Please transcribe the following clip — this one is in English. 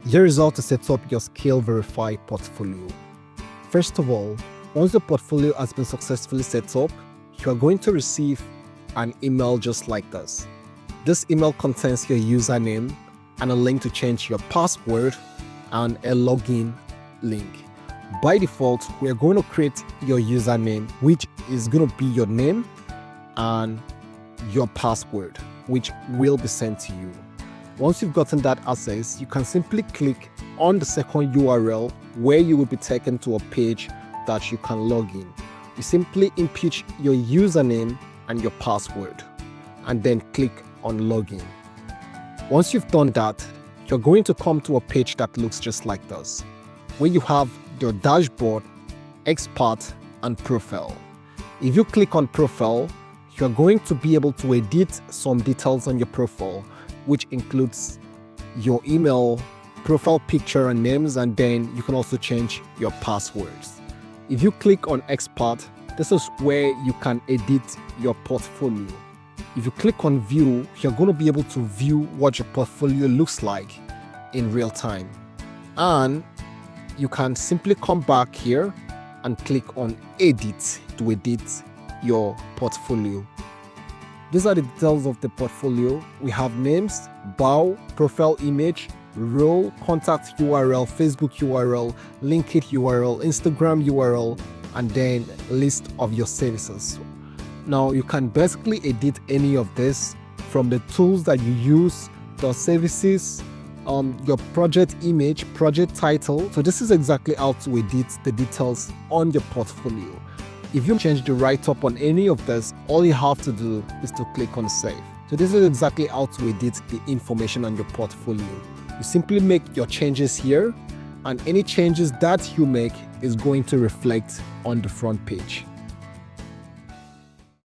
Here is how to set up your Skill Verify portfolio. First of all, once your portfolio has been successfully set up, you are going to receive an email just like this. This email contains your username and a link to change your password and a login link. By default, we are going to create your username, which is going to be your name, and your password, which will be sent to you. Once you've gotten that access, you can simply click on the second URL where you will be taken to a page that you can log in. You simply input your username and your password and then click on login. Once you've done that, you're going to come to a page that looks just like this, where you have your dashboard, expert, and profile. If you click on profile, you're going to be able to edit some details on your profile, which includes your email, profile picture and names, and then you can also change your passwords. If you click on expert, this is where you can edit your portfolio. If you click on view, you're going to be able to view what your portfolio looks like in real time. And you can simply come back here and click on edit to edit your portfolio. These are the details of the portfolio. We have names, bio, profile image, role, contact URL, Facebook URL, LinkedIn URL, Instagram URL, and then list of your services. Now you can basically edit any of this from the tools that you use, the services, your project image, project title. So this is exactly how to edit the details on your portfolio. If you change the write-up on any of this, all you have to do is to click on save. So this is exactly how to edit the information on your portfolio. You simply make your changes here, and any changes that you make is going to reflect on the front page.